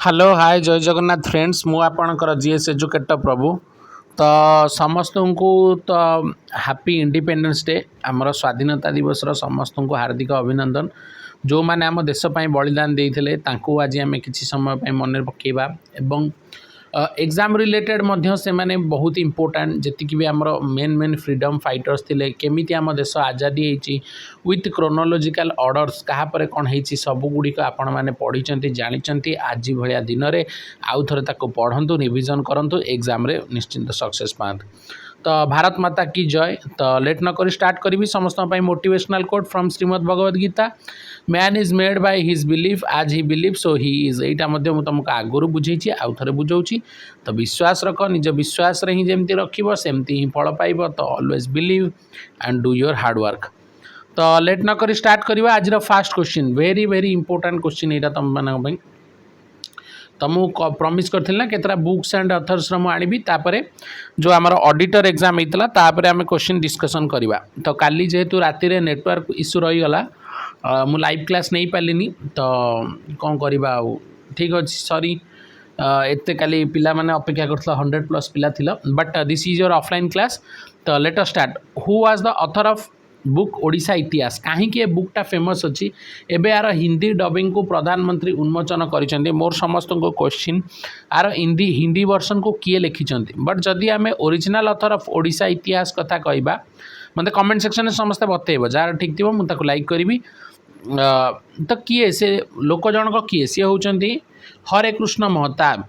Hello hi जय Jagannath friends मु आपणकर जीएस एजुकेटर प्रभु तो समस्त को तो हैप्पी इंडिपेंडेंस डे आमर स्वाधीनता दिवस समस्त को हार्दिक अभिनंदन जो मैंने आम देशपाई बलिदान देते आज आम कि समय मन पकेबा एवं एग्जाम रिलेटेड से माने बहुत इंपोर्टेंट जी भी आमर मेन मेन फ्रीडम फाइटर्स थिले केमिति आम देश आजादी होती विथ क्रोनोलोजिकल ऑर्डर्स कहापर कौन हो सबुगुड़िक आपण मैंने पढ़ी जानी आज भाया दिन में आउ थे पढ़ु रिविजन करूँ एग्जाम निश्चिंत सक्सेस पाते तो भारत माता की जय। तो लेट न करी स्टार्ट करी समस्त motivational quote from Shrimad Bhagavad Gita man is made by his belief आज ही बिलीव सो ही इज यहाँ तुमको आगुरी बुझे आउ थे बुझाऊँ तो विश्वास रख निज विश्वास रे ही जमती रखिब सेमती ही फल पाइब तो always believe and do your hard work. तो लेट न करी स्टार्ट करिबा आज fast question very very important question यहाँ तुम मान तो मुझे प्रमिश करथिल ना केतरा बुक्स एंड अथर्स मु आनिबी तापरे जो आमर ऑडिटर एग्जाम होता तापरे आम क्वेश्चन डिस्कसन करवा। तो काली जेहेतु राति रे नेटवर्क इश्यू रहीगला मु लाइव क्लास नहीं पालिनी तो कौन करवा ठीक अच्छे सॉरी एते काली पिला माने अपेक्षा करथला 100+ पिला थिला but this is your offline class. तो let us start who was the author of book Odisha Itihas कहीं ये बुकटा फेमस अच्छी एवं यार हिंदी डबिंग को प्रधानमंत्री उन्मोचन कर मोर समस्त को क्वेश्चन आर हिंदी वर्सन को किए लिखिं बट जदि आम ओरिजिनल ऑथर ऑफ ओडिशा इतिहास कथा कहबा मत कमेंट सेक्शन में समस्ते बतेब जार ठीक थी मुझे लाइक करी तो किए से लोक जनक किए सी होती हरे कृष्ण महताब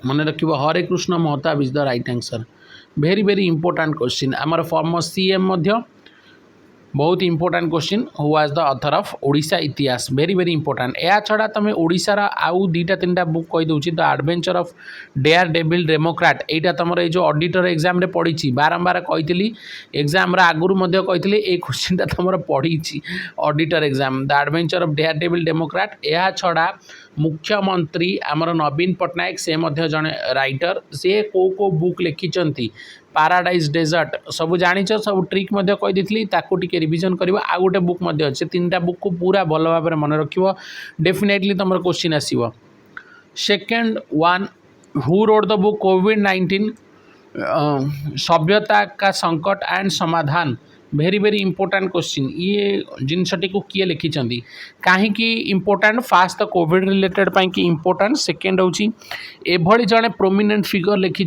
मन रख Hare Krishna Mahtab is the right answer very very important question आमर फॉर्मर सीएम बहुत important question who was the author of Odisha Itihas very very important या छड़ा तुम ओडिशार आउ दीटा तीन बुक कही दूसरी the adventure of daredevil democrat यहाँ तुम ये ऑडिटर एग्जाम रे पढ़ी बारंबार कही एग्जाम आगुरी कही ये क्वेश्चन तुम पढ़ी auditor exam the adventure of daredevil democrat या छड़ा मुख्यमंत्री आमर नवीन पट्टनायक से जड़े राइटर से को बुक लिखिं पाराडाइज डेजर्ट सब जाच सब ट्रिक कही ताकू रिविजन कर आ गोटे बुक अच्छे तीन टा बुक को पूरा भल भाव मन रख डेफिनेटली तुम क्वेश्चन आसव। Second one who wrote the book कोविड-19 सभ्यता का संकट एंड समाधान वेरी वेरी इंपोर्टेंट क्वेश्चन ये जिनसटी को किए लिखिं कहीं important fast the Covid related कि इंपोर्टेंट सेकेंड होची एभली जड़े प्रोमिनेंट फिगर लिखिं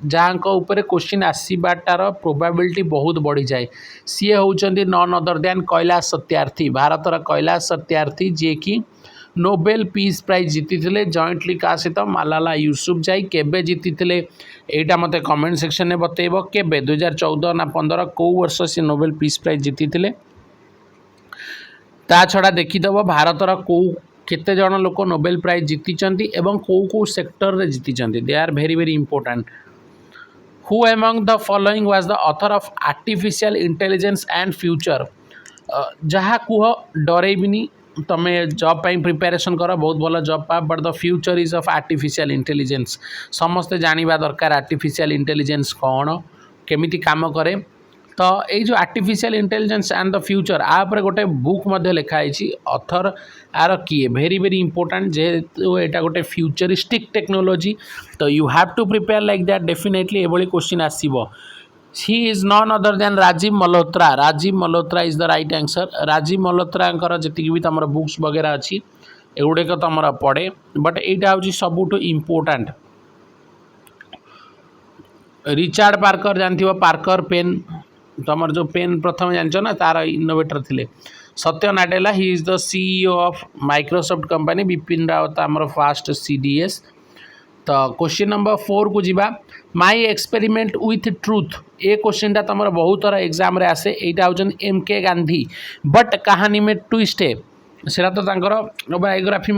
जहाँ ऊपर क्वेश्चन आसबाटार प्रोबाबिलिटी बहुत बढ़ी जाए सी होती none other than Kailash Satyarthi भारतर कैलाश सत्यार्थी जी कि नोबेल पीस प्राइज जीति जॉइंटली का सहित मालाला यूसुफजाई केबे जीति एटा मत कमेंट सेक्शन में बतेब केबे 2014 ना 15 कौ वर्ष से नोबेल पीस प्राइज जीति ता छड़ा देखीदेव भारतर कौ केते जन लोक नोबेल प्राइज जीति एवं कौ कौ सेक्टर रे जीति they are very very important. Who among the following was the author of artificial intelligence and future जहाँ कुह डरेबिनी तुम्हें जॉब पाई प्रिपेरेसन कर बहुत भल जॉब पा but the future is of artificial intelligence समस्ते जानिबा दरकार आर्टिफिशियल इंटेलिजेंस कौन केमिति काम करे। तो ये जो artificial intelligence and the future आपर गोटे बुक लिखाई ऑथर आर किए वेरी वेरी इंपोर्टेंट जेहेतु यहाँ गोटे फ्यूचरिस्टिक टेक्नोलॉजी तो you have to prepare like that definitely ये क्वेश्चन आसब। He is none other than Rajiv Malhotra Rajiv Malhotra is the right answer. Rajiv Malhotra ji भी तुम बुक्स वगैरह अच्छी एगुड़िक तुम पढ़े बट यहाँ हूँ सबुठ इम्पोर्टाट रिचार्ड पार्कर जानथिबो पार्कर पेन तुम जो पेन प्रथम जान ना तार इनोवेटर थे सत्य Nadella he is the CEO of Microsoft company Vipin Rawat आमर फास्ट सीडीएस। तो क्वेश्चन नंबर 4 को जीवा माई एक्सपेरिमेंट विथ ट्रुथ ये क्वेश्चन टा तुम बहुत थर एग्जाम रे आसे यहाँ हूँ एम के गांधी बट कहानी में ट्विस्ट है सेटा तो बायोग्राफी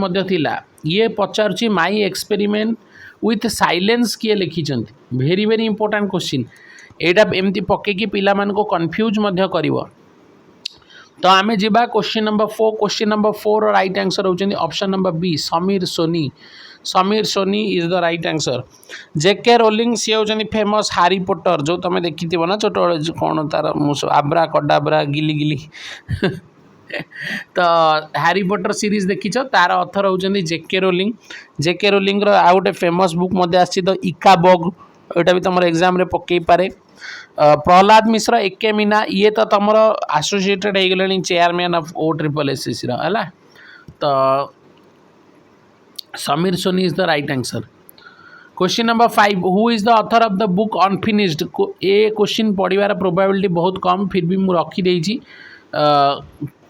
ये पचार माई एक्सपेरिमेंट विथ साइलेंस किए लिखिं वेरी वेरी इंपोर्टेंट क्वेश्चन यहाँ एमती पकईकि पिला को कन्फ्यूज कर। तो आम जा question number 4 question number 4 right answer होती option number B Sameer Soni Sameer Soni is the right answer. JK Rowling सी होती फेमस हारी पोटर जो तुम देखी ना छोट कौन तार आब्रा कडाब्रा गिली गिली तो हैरी पॉटर सीरीज देखिछ तार ऑथर होउचंदी जेके रोलिंग। जेके रोलिंग रो आ गोटे फेमस बुक मध्ये आछि द इका बग, एटा भी तुम एग्जाम रे पकई पारे। प्रहलाद मिश्र एके मीना ये तो तुम एसोसिएटेड हो गले chairman of O triple SSC है। तो Sameer Soni is the right answer. Question number 5 who is the author of the book unfinished. ए क्वेश्चन पढ़वार प्रोबेबिलिटी बहुत कम, फिर भी मुझे रखीदे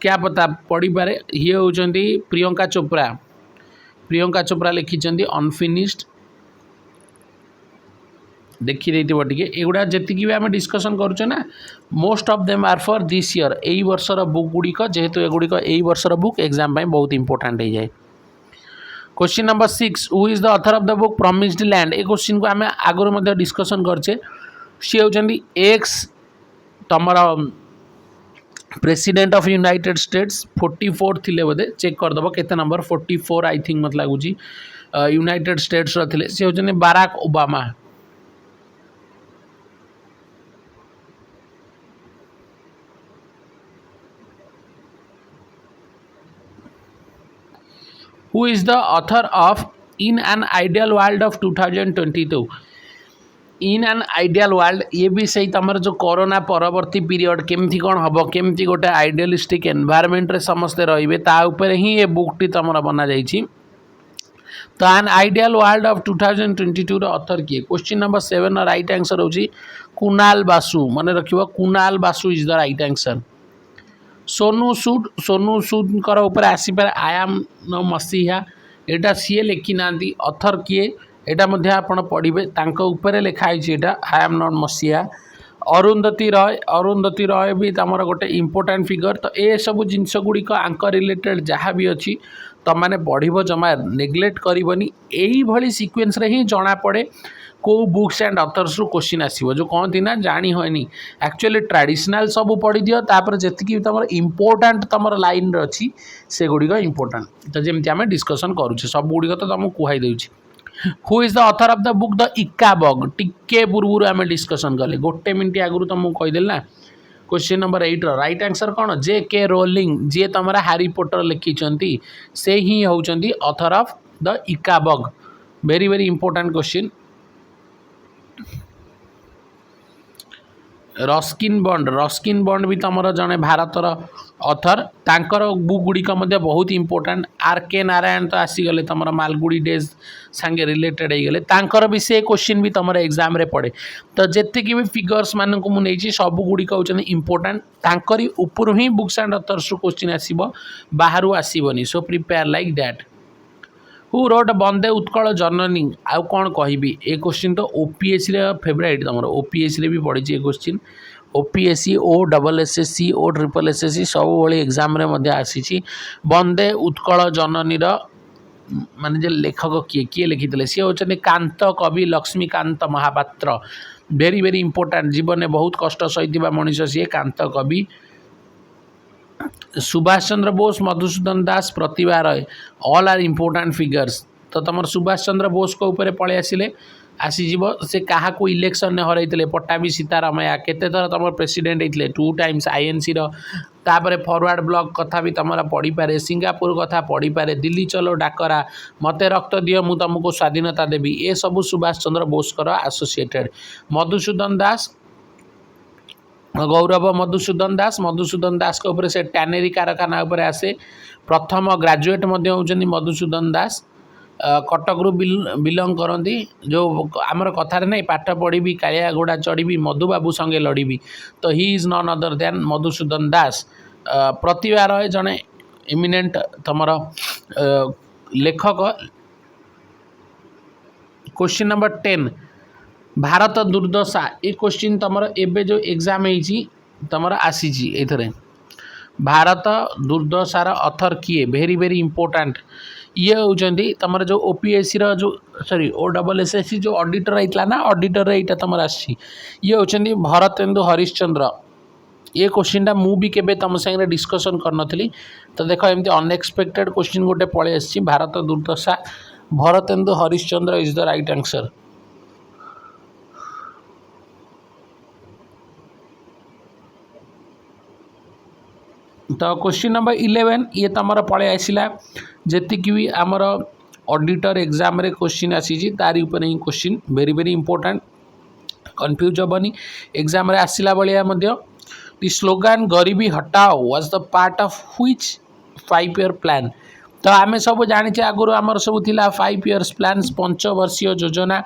क्या पता पढ़ी पारे। ये होउचंदी प्रियंका चोप्रा। प्रियंका चोप्रा लिखिचंदी अनफिनिश्ड। देखी टे एगुड़ा जी भी आम डिस्कसन करुचे ना most of them are for this year, यही वर्षर बुक गुड़िक जेहेतु एगुड़िक यही वर्षर बुक एग्जाम बहुत इंपोर्टाट हो जाए। Question number 6 who is the author of the book promised land. ए क्वेश्चन को आम आगुरी डिस्कसन करचे। सी होचंदी एक्स तमर प्रेसिडेंट ऑफ यूनाइटेड स्टेट्स 44 थिले बोधे, चेक करदेव केते नंबर 44 आई थिंक मत लगुच यूनाइटेड स्टेट्स रे सी होचंदी Barack Obama. Who is the author of In an Ideal World of 2022? In an ideal world ये भी सही तुम जो कोरोना परवर्ती पीरियड केमती कौन हम केमती गोटे आइडियलिस्टिक एनवायरमेंट रे समस्ते रे ताऊपर ही ये बुकटी तुम बना जाइए। तो एन आइडियल वर्ल्ड ऑफ 2022 रो ऑथर किए। क्वेश्चन नंबर 7 राइट आंसर होची कुणाल बासु। मन रखिबो Kunal Basu is the right answer. Sonu Sood ऊपर आसीपारे आई एम नो मसीहा, एटा सीए लिखि नांदी ऑथर किए एटा मध्य आपण पढ़िबे तांको ऊपर लिखाई एटा आई एम नॉट मसीहा। अरुंधति रॉय भी तमर गोटे इंपोर्टेंट फिगर। तो ए सब जिनस गुड़िक आंक रिलेटेड जहाँ भी अच्छी तुम मैंने पढ़ जमा नेग्लेक्ट करनी। यही भली सिक्वेन्स रे ही जना पड़े को बुक्स एंड ऑथर्स रु क्वेश्चन आसो जो कहती ना जानी होनी एक्चुअली ट्रेडिशनल सब पढ़ी दियो तापर जी तुम इंपोर्टाट तुम लाइन अच्छी से गुड़िक इंपोर्टाट। तो जमी आम डिस्कसन करुचे सब गुड़िक तो तुमको कही दूँ। Who is the author of the book the इका बग टिके पूर्व आम डिस्कसन कले गोटे मिनट आगु तुमको कहीदेल ना। क्वेश्चन नंबर 8 राइट आंसर कौन जे के रोलिंग जी तुम हैरी पॉटर लिखिं से ही होउचंदी ऑथर ऑफ द इका bug. Very very important question. Ruskin bond भी तुम जड़े भारतर ऑथर तांकर बुक गुड़िक बहुत इंपोर्टाट। आर के नारायण तो आसीगले तुम मालगुड़ी डेज सांगे रिलेटेड होगले तांकर भी से क्वेश्चन भी तुम एग्जाम रे पड़े। तो जेतिकी भी फिगर्स मानक मुझे सब गुड़िक होचंदी इंपोर्टाट तांकरी ऊपर ही बुक्स एंड ऑथर्स क्वेश्चन आसीबो बाहरु आसीबनी। So prepare like that. Who wrote Bande Utkal Janani आउ कौन कहबी ए क्वेश्चन तो ओपीएससी रे फेवरेट तुम ओपीएससी रे भी पड़ी ए question OPSC O double SSC O triple SSC सब भाई एग्जाम रे मध्य आसी। बंदे उत्कल जननी माने जे लेखक किए किए लिखिते सी होचंदी Kanta Kabi Laxmikanta Mohapatra. Very very important जीवन में बहुत कष्ट सही मनीष सी Kanta Kabi. Subhash Chandra Bose Madhusudan Das Pratibha Ray all are important figures. तो तुम सुभाष चंद्र बोस को ऊपर पलि आसिले आसीज से क्या इलेक्शन में हरई पट्टाभी सीतारामया केते थर तुम प्रेसिडेंट होते 2 टाइम्स आईएनसी तापर फॉरवर्ड ब्लॉक कथा भी तुम पढ़ी पारे सिंगापुर कथा पढ़ी पारे दिल्ली चलो डाकरा मते रक्त दियो मु तुमको स्वाधीनता देवी ए सबू सुभाष चंद्र बोस एसोसिएटेड। मधुसूदन दास गौरव मधुसूदन दास के ऊपर से टैनेरी कारखाना ऊपर आसे। प्रथम ग्रेजुएट होउचंदी मधुसूदन दास कटक रु बिलंग करती जो आमर कथार नहीं पाठ पढ़ी कालिया घोड़ा चढ़ी मधुबाबू संगे लड़ी। तो he is none other than Madhusudan Das. Pratibha Ray जड़े इमिनेंट तुम लेखक। क्वेश्चन नंबर 10 भारत दुर्दशा ये क्वेश्चन तुम एबे जो एग्जाम तुम आसी एथरे भारत दुर्दशार ऑथर किए वेरी वेरी इंपोर्टाट। ये होचंदी तुम जो ओपीएससी जो सॉरी ओ डबल एसएससी जो ऑडिटर होता ना ऑडिटर यहाँ तुम आसी ये होचंदी भरतेन्दु हरिश्चंद्र। ये क्वेश्चनटा मु भी केबे तुम संगे डिस्कसन करनथली। तो देख एमती अनएक्सपेक्टेड क्वेश्चन गोटे पलि आसी Bharat Durdasha Bharatendu Harishchandra is the right answer. तो क्वेश्चन नंबर 11 ये तुम पलि आसला जी भी आमर ऑडिटर एग्जाम रे क्वेश्चन आसी तारी ऊपर ही question very very important confuse हेनी एग्जाम रे आसला भाया the slogan Garibi Hatao was the part of which 5 year plan. तो आम सब जाने आगुरी आमर सब थिला 5 इयर्स प्लान्स पंचवर्षीय योजना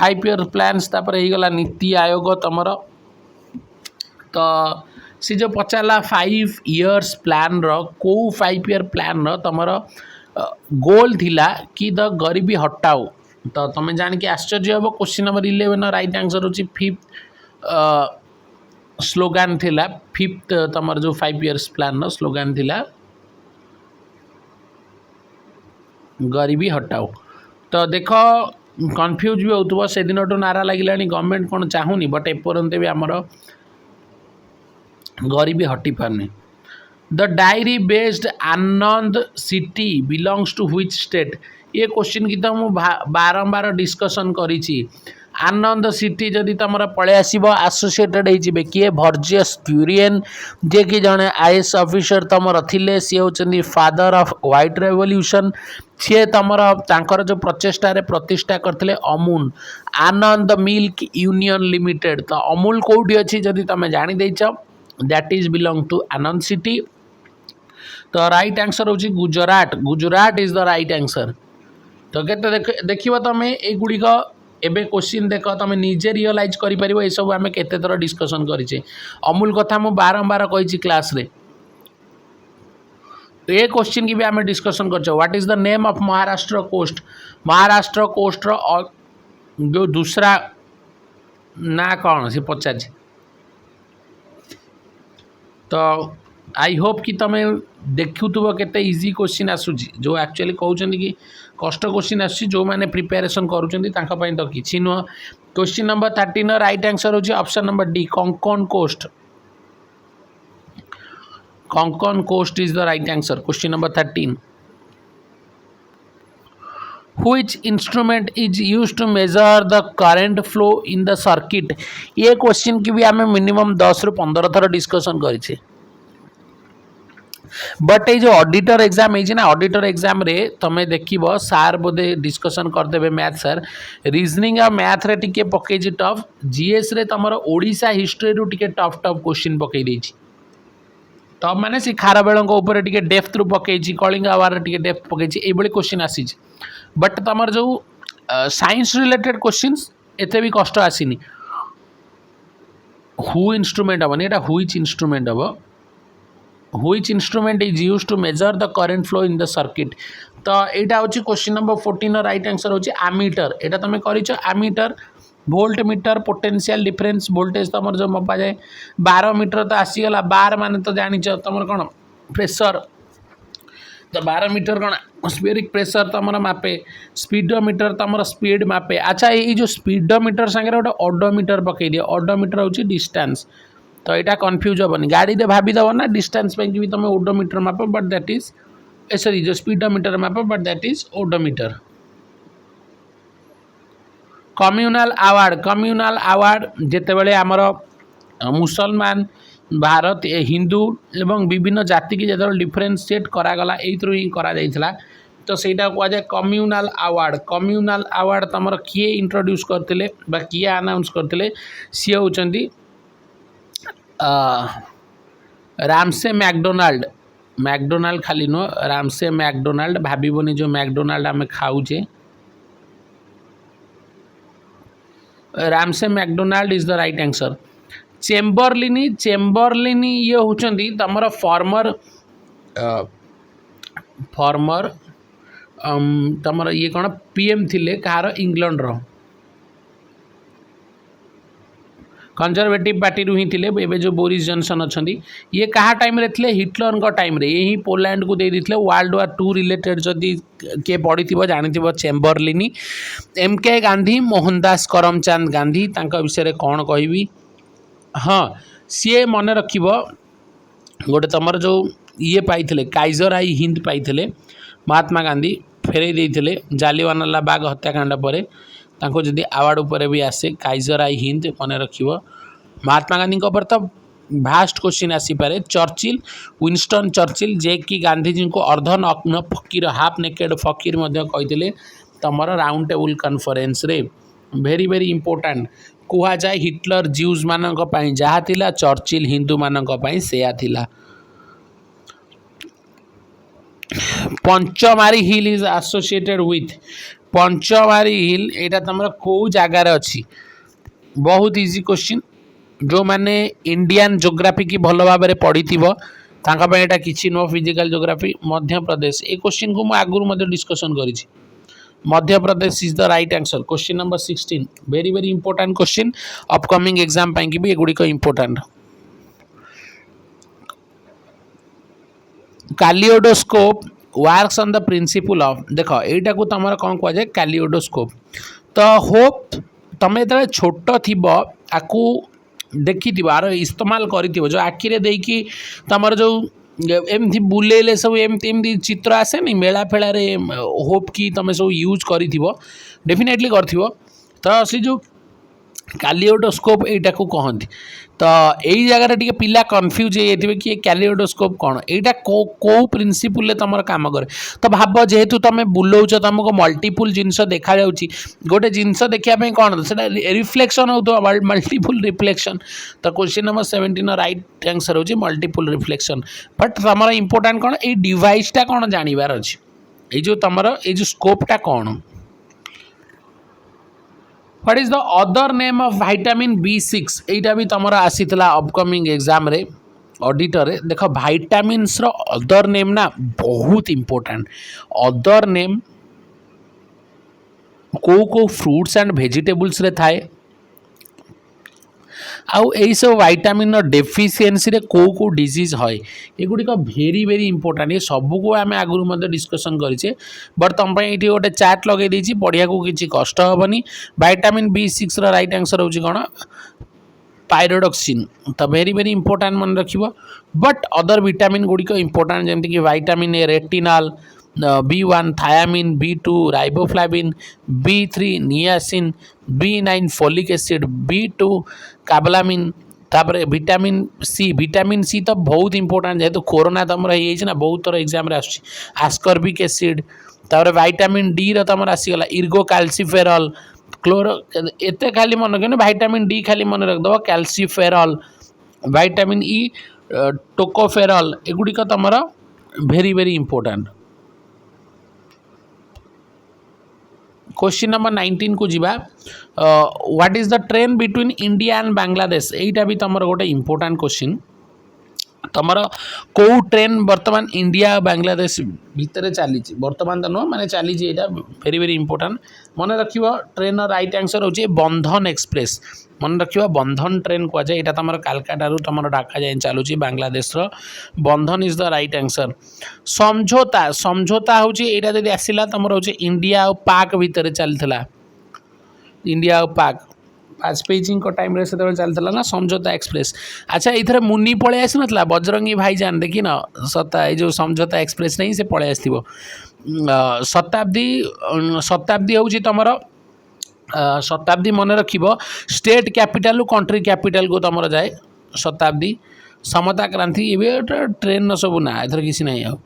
5 ईयर प्लान्स तापर गला नीति आयोग तुमर तो सी जो पचारा 5 इयर्स प्लान रो 5 ईयर प्लान तुमर गोल थिला कि द गरीबी हटाओ। तो तुम जानिक आश्चर्य हम क्वेश्चन नंबर 11 राइट आंसर होची 5th स्लोगान थिला 5th तुमर जो 5 इयर्स प्लान रो स्लोगान थिला गरीबी हटाओ। तो देख कन्फ्यूज भी होतबो से दिन टू नारा लगिला गवर्नमेंट कौन चाहूनी बट एपर्यंत भी आमर गरीबी हटी पारनी। The dairy based Anand city belongs to which state ये क्वेश्चन की तो मुझे बारंबार डिस्कसन करी आनंद सिटी जदि तुम पलि आसब आसोसिएटेड हो किए भर्जियस क्यूरियन जे कि जड़े आईएएस ऑफिसर तुमर थिले सी होचंदी फादर ऑफ व्हाइट रेवोल्यूशन सी तुमर तांकर जो प्रचेष्टा प्रतिष्ठा करते Amul Anand milk union limited. तो अमूल कौटी अच्छी जदि तुम जानी देच that is belong to Anand city. तो राइट आंसर होची Gujarat Gujarat is the right answer. तो केते देखिबो तमे एगुड़िक एबे क्वेश्चन देख तुम निजे रियलाइज कर सब आम केते थर डिस्कसन करें अमूल कथा मु बारंबार कही क्लास रे ये क्वेश्चन की भी आम डिस्कसन कर what is the name of Maharashtra coast जो दूसरा ना कौन से पचार। तो आई होप कि तुम देखुव केते इजी क्वेश्चन आसूची जो एक्चुअली कहते कि कष्ट क्वेश्चन आसूची जो मैंने प्रिपेरेसन करूँ तो किसी नुह। क्वेश्चन नंबर 13 राइट आंसर होची option number D Konkan coast. Konkan coast is the right answer. Question number 13 which instrument is used to measure the current flow in the circuit ये क्वेश्चन की भी आम मिनिमम 10 ରୁ 15 थर डिस्कसन करें बट ये जो ऑडिटर एग्जाम है ना ऑडिटर एग्जाम रे तमें देखिब सार बोधे डिस्कसन करदे मैथ सर रीजनिंग आ मैथ रे टिके पकई टफ जीएस रे तुम ओडिशा हिस्ट्री रू टिके टफ टफ क्वेश्चन पकई देछि टफ माने सी खारबेल ऊपर टिके डेप्थ रू पकई कलिंग आवार टिके डेप्थ पकई ये क्वेश्चन आसी बट तुम जो साइंस रिलेटेड क्वेश्चंस एते भी कष्ट आसीनी हु इंस्ट्रूमेंट हम एटा व्हिच इंस्ट्रूमेंट हम which instrument is used to measure the current flow in the circuit. तो यहाँ हूँ क्वेश्चन नंबर 14 राइट आंसर होची आमीटर एटा तुम कर ammeter voltmeter potential difference voltage तुम जो मपा जाए 12 मीटर तो आसीगला 12 मान तो जान तुम कौन प्रेशर तो 12 मीटर कौन स्फीयरिक प्रेशर तुम मापे स्पीडोमीटर तुम स्पीड मापे। अच्छा ये जो स्पीडोमीटर सागे गोटे ओडोमीटर पकई दिए ओडोमीटर हूँ डिस्टेंस तो यहाँ कन्फ्यूज हेनी गाड़ी दे भाईदेव ना डिस्टेंस पे भी तुम ओडोमीटर माप बट दैट इज सॉरी जो स्पीडोमीटर माप but that is odometer. Communal award जितेबले आमर मुसलमान भारत हिंदू एवं विभिन्न जाति की जो डिफरेन्शिएट करागला ही करा तो सहीटा कहुए कम्युनाल आवार्ड तुम किए इंट्रोड्यूस करते किए अनाउंस करते सी होती रामसे मैकडोनाल्ड खाली नुह रामसे मैकडोनाल्ड भावनी जो मैकडोनाल्ड आम खाऊे Ramsay MacDonald is the right answer. Chamberlain ये होचंदी तमरा फॉर्मर तमरा ये कौन पीएम थिले कहार इंग्लैंड रो कंजर्वेटिव पार्टी रू ही थिले एबे जो बोरिस जॉनसन अछंदी ये कहा टाइम रे थिले हिटलर को टाइम रे यही पोलैंड को दे दिथिले वर्ल्ड वार 2 रिलेटेड जदि के पढ़ी जानी चेम्बरलिन एमके गांधी मोहनदास करमचंद गांधी तांका विषय कौन कहबी हाँ सी मन रखिब गोटे तुम जो ये पाई काइजर आई हिंद पाई महात्मा गांधी फेरई देते जालियानवाला बाग हत्याकांड पर तांको जदि अवार्ड उपर भी आसे काइजर आई हिंद मन रखिब महात्मा गांधी पर तो भास्ट क्वेश्चन आसीपे चर्चिल विनस्टन चर्चिल जे कि गांधीजी को अर्धनग्न फकीर हाफ नेकेड फकीर कही तुम राउंड टेबुल कॉन्फ्रेंस रे वेरी वेरी इंपोर्टेंट कह जाए हिटलर ज्यूज मानक जहाँ थिला चर्चिल हिंदू मानक सेया थिला। पंचमारी हिल इज एसोसिएटेड विथ पंचमारी हिल एटा तुम कौ जगार अच्छी बहुत इजी क्वेश्चन जो मैंने इंडियन ज्योग्राफी की भल भाव में पढ़ी यहाँ किसी नुह फिजिकल ज्योग्राफी मध्य प्रदेश ये क्वेश्चन को मुझे आगुरी डिस्कसन करी Madhya Pradesh is the right answer. Question number 16 very very important question upcoming exam पाई भी एगुड़िक important. Kaleidoscope works on the principle of देख एटा को तुम कौन कह जाए कैलियोडोस्कोप तो होप तुम जो छोट थी आपको देखी आर इस्तेमाल कर जो आखिरे देकी तुम जो एमती बुलेले सब एमती चित्र आसे नहीं मेला फेलार होप कि तुम सब यूज कर डेफिनेटली कर तो सी जो कैलियोडोस्कोप एटा को कहती तो यही जगह टे पिला कन्फ्यूज हो कि कैलियोडोस्कोप कौन यहाँ कौ प्रिंसिपल तुम कम करे तो भाव जेहेतु तुम बुलाऊच तुमको मल्टीपुल जिनस देखा गोटे जिनस देखापी कौन से रिफ्लेक्शन हो मल्टीपुल रिफ्लेक्शन तो क्वेश्चन नंबर 17 राइट आंसर हो मल्टीपुल रिफ्लेक्शन बट तुम इंपोर्टेंट कौन ये डिवाइसटा कौन जानवर अच्छे ये जो तुम ये जो स्कोपटा कौन what is the other name of vitamin B6 यहाँ भी तुम आसीला अपकमिंग एग्जाम रे ऑडिटर रे देख विटामिन्स रो अदर नेम ना बहुत इंपोर्टेंट अदर नेम को फ्रूट्स एंड वेजिटेबल्स रे थाए आउ यही सब विटामिन डेफिशिएंसी रे को डिजीज है एगुड़िक भेरी भेरी इंपोर्टेंट ये सबू को आम आगुरी डिस्कसन करें बट तुम ये गोटे चार्ट लगे देती पढ़िया को किसी कष्ट हेनी विटामिन B6 राइट आंसर हूँ कौन पायरोडक्सिन तो वेरी वेरी इंपोर्टेंट मन रख बट अदर विटामिन गुड़िक इंपोर्टेंट जमीक कि vitamin A retinal B1 thiamine B2 riboflavin B3 niacin B9 folic acid B2 काबलामिन तापर विटामिन सी तो बहुत इंपोर्टेंट जेहेतु कोरोना तुम ना बहुत थर एग्जाम आस्कर्बिक एसिड तापर विटामिन डी तुम आसीगला इर्गो कैल्सीफेरल क्लोरो एत खाली मन रख विटामिन डी खाली मन रखद कैल्सीफेरल विटामिन ई टोकोफेरल एगुड़िक तुम very very important. Question number 19 को जीवा what is the train between India and Bangladesh यहीटा भी तुम गोटे इंपोर्टेंट क्वेश्चन तुम कौ ट्रेन बर्तमान इंडिया बांग्लादेश भितर चली बर्तमान तो नुह माने चली वेरी वेरी इंपोर्टेंट मन रख ट्रेन राइट आंसर हूँ बंधन एक्सप्रेस मन रख बंधन ट्रेन कह जाए यहाँ तुम कालकाटा तुम ढाका जाए चलुची बांग्लादेश बंधन इज द राइट आंसर। समझौता समझौता हूँ यहाँ जब आसला तुम हूँ इंडिया और पाक भितर चलता इंडिया और पाक वाजपेयी जी टाइम से चलता ना समझौता एक्सप्रेस। अच्छा इधर मुनि पलि आसी ना बजरंगी भाईजान देखी न सत्ता ये जो समझौता एक्सप्रेस नहीं से पलि आसो शताब्दी शताब्दी हूँ तुम शताब्दी मन रख स्टेट कैपिटल कंट्री कैपिटल को तुम जाए शताब्दी समता क्रांति ये ट्रेन न सब ना एथर किसी ना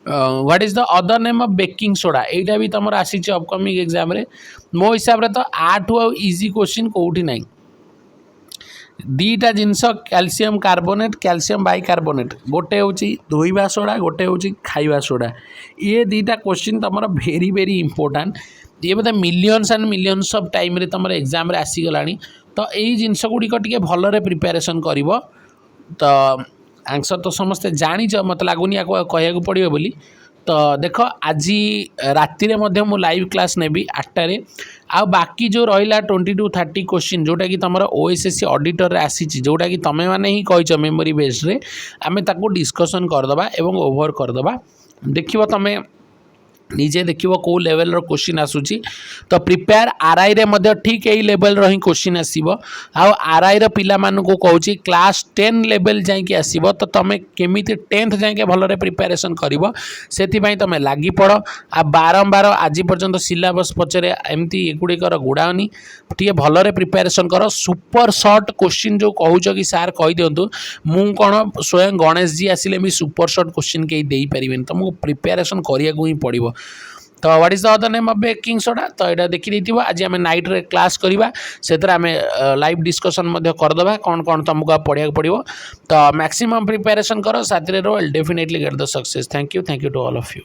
what is the other name of baking soda यहाँ भी तुम आसी अपकमिंग एग्जाम रे मो हिसाब रे तो आठू इजी क्वेश्चन कौटी ना दीटा जिनस कैल्शियम कार्बोनेट कैल्शियम बाइकार्बोनेट गोटे हूँ धोइबा सोडा गोटे हूँ खाइबा सोडा ये दीटा क्वेश्चन तुम वेरी वेरी इंपोर्टेंट ये बोधे millions and millions of time रे तुम एग्जाम रे आसीगला तो यही जिनस गुड़िक टे भलरे प्रिपेरेसन कर तो आंसर तो समस्ते जानीच मत लगुनि कहू पड़ो बोली तो देख आज राति मु लाइव क्लास नेबी 8टारे आ बाकी जो रहा 20 to 30 क्वेश्चन जोटा कि तुम OSSC ऑडिटर रे आसी जोटा कि तुम मैंने ही कहीच मेमोरी बेस्ड रे आमे ताको डिस्कसन करदबा एवं ओभर करदबा देखिबो तुम निजे देखिए कौ लेवल रो क्वेश्चन आसूची तो प्रिपेयर आरआई रे मध्य ठीक यही लेवल रो ही क्वेश्चन आसीबो आ आरआई रो पिला मान को कहूची क्लास 10 लेवल जाई के आसीबो तो तमे केमिति 10th जाई के भलरे प्रिपरेशन करिवो सेति पई तमे लागि पड़ो आ बारंबार आज पर्यंत सिलेबस पचरे एमती एगुडी कर गुडानी टिए भलरे प्रिपरेशन करो सुपर शॉर्ट क्वेश्चन जो कहूछ कि सर कहि दियंतु मु कोन स्वयं गणेश जी आसिले भी सुपर शॉर्ट क्वेश्चन के देई परिबेन तुमको प्रिपरेशन करिया को ही पड़िबो तो what is the other name of baking soda तो यहाँ देखी देथिबो आज आम नाइट रे क्लास करवा से आम लाइव डिस्कशन करदे कौन कौन तुमको पढ़िया पड़ो तो मैक्सिमम प्रिपरेशन करो साथ रो definitely get the success thank you to all of you.